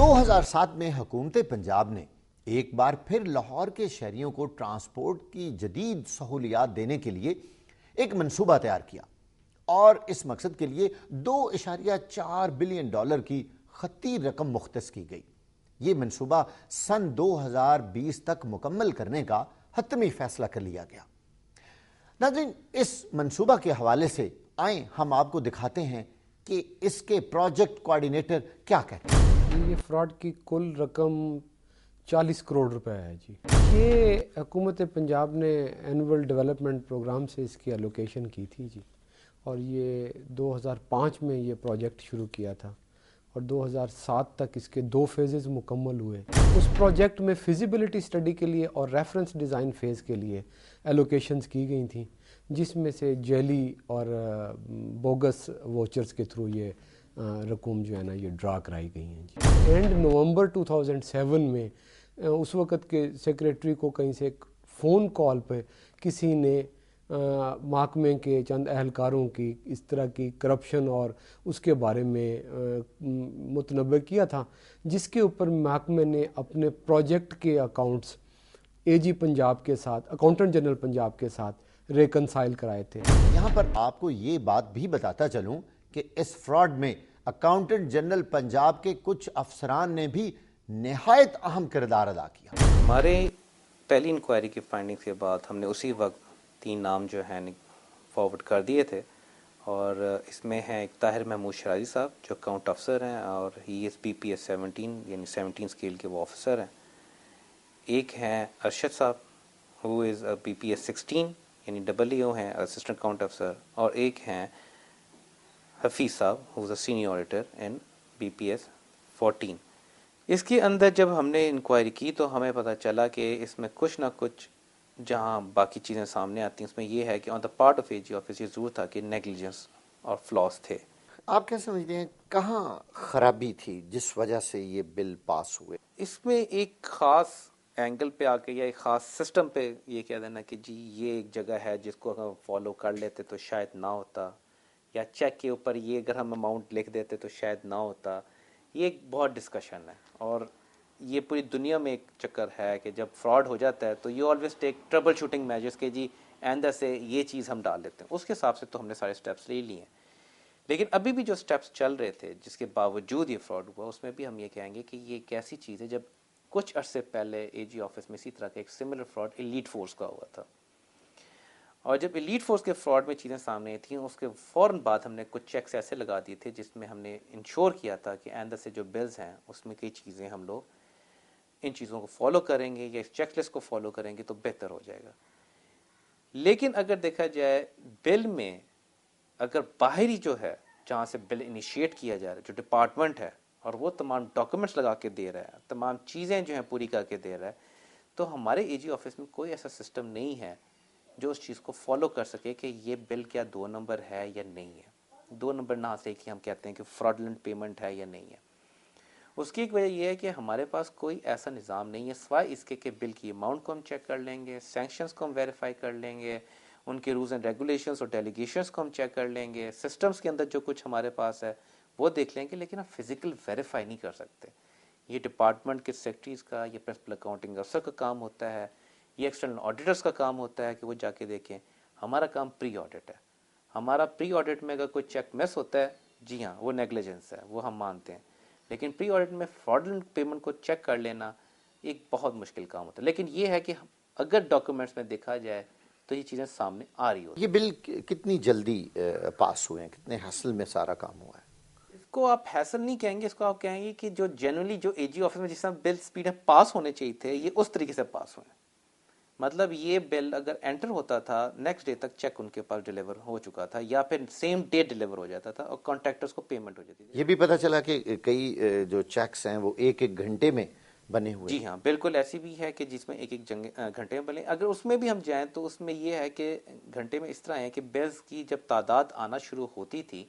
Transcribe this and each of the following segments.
2007 میں حکومت پنجاب نے ایک بار پھر لاہور کے شہریوں کو ٹرانسپورٹ کی جدید سہولیات دینے کے لیے ایک منصوبہ تیار کیا اور اس مقصد کے لیے $2.4 بلین کی خطی رقم مختص کی گئی۔ یہ منصوبہ سن 2020 تک مکمل کرنے کا حتمی فیصلہ کر لیا گیا۔ ناظرین، اس منصوبہ کے حوالے سے آئیں ہم آپ کو دکھاتے ہیں کہ اس کے پروجیکٹ کوارڈینیٹر کیا کہتے ہیں۔ یہ فراڈ کی کل رقم 40 کروڑ روپے ہے جی۔ یہ حکومت پنجاب نے اینول ڈیولپمنٹ پروگرام سے اس کی الوکیشن کی تھی جی، اور یہ 2005 میں یہ پروجیکٹ شروع کیا تھا اور 2007 تک اس کے 2 فیزز مکمل ہوئے۔ اس پروجیکٹ میں فیزیبلٹی اسٹڈی کے لیے اور ریفرنس ڈیزائن فیز کے لیے ایلوکیشنز کی گئی تھیں، جس میں سے جعلی اور بوگس ووچرز کے تھرو یہ رقم جو ہے نا یہ ڈرا کرائی گئی ہیں جی۔ اینڈ نومبر 2007 میں اس وقت کے سیکریٹری کو کہیں سے ایک فون کال پہ کسی نے محکمے کے چند اہلکاروں کی اس طرح کی کرپشن اور اس کے بارے میں متنبع کیا تھا، جس کے اوپر محکمے نے اپنے پروجیکٹ کے اکاؤنٹس اے جی پنجاب کے ساتھ، اکاؤنٹنٹ جنرل پنجاب کے ساتھ ریکنسائل کرائے تھے۔ یہاں پر آپ کو یہ بات بھی بتاتا چلوں کہ اس فراڈ میں اکاؤنٹنٹ جنرل پنجاب کے کچھ افسران نے بھی نہایت اہم کردار ادا کیا۔ ہمارے پہلی انکوائری کی فائنڈنگز کے بعد ہم نے اسی وقت 3 نام جو ہیں فارورڈ کر دیے تھے، اور اس میں ہیں ایک طاہر محمود شرازی صاحب جو اکاؤنٹ افسر ہیں اور ہی از BPS 17 یعنی 17 اسکیل کے وہ افسر ہیں۔ ایک ہیں ارشد صاحب ہو از BPS 16 یعنی EO ہیں اسسٹنٹ اکاؤنٹ افسر، اور ایک ہیں Hafeez Sahab who is senior auditor in BPS 14۔ اس کے اندر جب ہم نے انکوائری کی تو ہمیں پتہ چلا کہ اس میں کچھ نہ کچھ جہاں باقی چیزیں سامنے آتی ہیں اس میں یہ ہے کہ on the part of AG office یہ ضرور تھا کہ نیگلیجنس اور فلاس تھے۔ آپ کیا سمجھتے ہیں کہاں خرابی تھی جس وجہ سے یہ بل پاس ہوئے؟ اس میں ایک خاص اینگل پہ آ کے یا ایک خاص سسٹم پہ یہ کہہ دینا کہ جی یہ ایک جگہ ہے جس کو اگر فالو کر لیتے تو شاید نہ ہوتا، یا چیک کے اوپر یہ اگر ہم اماؤنٹ لکھ دیتے تو شاید نہ ہوتا، یہ ایک بہت ڈسکشن ہے۔ اور یہ پوری دنیا میں ایک چکر ہے کہ جب فراڈ ہو جاتا ہے تو you always take trouble shooting measures کہ جی آئندہ سے یہ چیز ہم ڈال دیتے ہیں۔ اس کے حساب سے تو ہم نے سارے سٹیپس لے لیے ہیں، لیکن ابھی بھی جو سٹیپس چل رہے تھے جس کے باوجود یہ فراڈ ہوا، اس میں بھی ہم یہ کہیں گے کہ یہ ایک ایسی چیز ہے جب کچھ عرصے پہلے AG آفس میں اسی طرح کا ایک سملر فراڈ ایلیٹ فورس کا ہوا تھا، اور جب ایلیٹ فورس کے فراڈ میں چیزیں سامنے تھیں اس کے فوراً بعد ہم نے کچھ چیکس ایسے لگا دیے تھے جس میں ہم نے انشور کیا تھا کہ آئندہ سے جو بلز ہیں اس میں کئی چیزیں ہم لوگ ان چیزوں کو فالو کریں گے یا اس چیک لسٹ کو فالو کریں گے تو بہتر ہو جائے گا۔ لیکن اگر دیکھا جائے بل میں اگر باہری جو ہے جہاں سے بل انیشیٹ کیا جا رہا ہے جو ڈپارٹمنٹ ہے اور وہ تمام ڈاکومنٹس لگا کے دے رہا ہے، تمام چیزیں جو ہیں پوری کر کے دے رہا ہے، تو ہمارے AG آفس میں کوئی ایسا سسٹم نہیں ہے جو اس چیز کو فالو کر سکے کہ یہ بل کیا 2 نمبر ہے یا نہیں ہے۔ 2 نمبر نہ سے کہ ہم کہتے ہیں کہ فراڈلنٹ پیمنٹ ہے یا نہیں ہے۔ اس کی ایک وجہ یہ ہے کہ ہمارے پاس کوئی ایسا نظام نہیں ہے سوائے اس کے کہ بل کی اماؤنٹ کو ہم چیک کر لیں گے، سینکشنز کو ہم ویریفائی کر لیں گے، ان کے رولز اینڈ ریگولیشنز اور ڈیلیگیشنز کو ہم چیک کر لیں گے، سسٹمز کے اندر جو کچھ ہمارے پاس ہے وہ دیکھ لیں گے، لیکن ہم فزیکل ویریفائی نہیں کر سکتے۔ یہ ڈپارٹمنٹ کے سیکرٹریز کا، یہ پرنسپل اکاؤنٹنگ افسر کا کام ہوتا ہے، یہ ایکسٹرنل آڈیٹرز کا کام ہوتا ہے کہ وہ جا کے دیکھیں۔ ہمارا کام پری آڈٹ ہے۔ ہمارا پری آڈٹ میں اگر کوئی چیک مس ہوتا ہے، جی ہاں وہ نیگلیجنس ہے، وہ ہم مانتے ہیں، لیکن پری آڈٹ میں فراڈلنٹ پیمنٹ کو چیک کر لینا ایک بہت مشکل کام ہوتا ہے۔ لیکن یہ ہے کہ اگر ڈاکومنٹس میں دیکھا جائے تو یہ چیزیں سامنے آ رہی ہوتی ہیں۔ یہ بل کتنی جلدی پاس ہوئے ہیں، کتنے حاصل میں سارا کام ہوا ہے؟ اس کو آپ حاصل نہیں کہیں گے، اس کو آپ کہیں گے کہ جو جنرلی جو AG آفس میں جس طرح بل سپیڈ میں پاس ہونے چاہیے تھے یہ اس طریقے سے پاس ہوئے ہیں۔ مطلب یہ بل اگر انٹر ہوتا تھا نیکسٹ ڈے تک چیک ان کے پاس ڈیلیور ہو چکا تھا یا پھر سیم ڈے ڈیلیور ہو جاتا تھا اور کانٹریکٹرز کو پیمنٹ ہو جاتی تھی۔ یہ بھی پتہ چلا کہ کئی جو چیکس ہیں وہ ایک گھنٹے میں بنے ہوئے۔ جی ہاں بالکل ایسی بھی ہے کہ جس میں ایک گھنٹے میں بنے۔ اگر اس میں بھی ہم جائیں تو اس میں یہ ہے کہ گھنٹے میں اس طرح ہے کہ بلز کی جب تعداد آنا شروع ہوتی تھی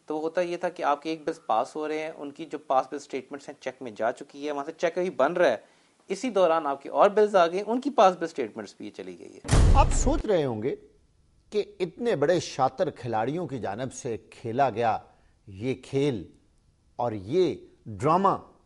تو ہوتا یہ تھا کہ آپ کے ایک بلز پاس ہو رہے ہیں، ان کی جو پاس بل سٹیٹمنٹس ہیں چیک میں جا چکی ہے، وہاں سے چیک ابھی بن رہا ہے، اسی دوران آپ کے اور بلز آ گئے، ان کی پاس بل سٹیٹمنٹس بھی چلی گئی ہے۔ آپ سوچ رہے ہوں گے کہ اتنے بڑے شاطر کھلاڑیوں کی جانب سے کھیلا گیا یہ کھیل اور یہ ڈرامہ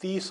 30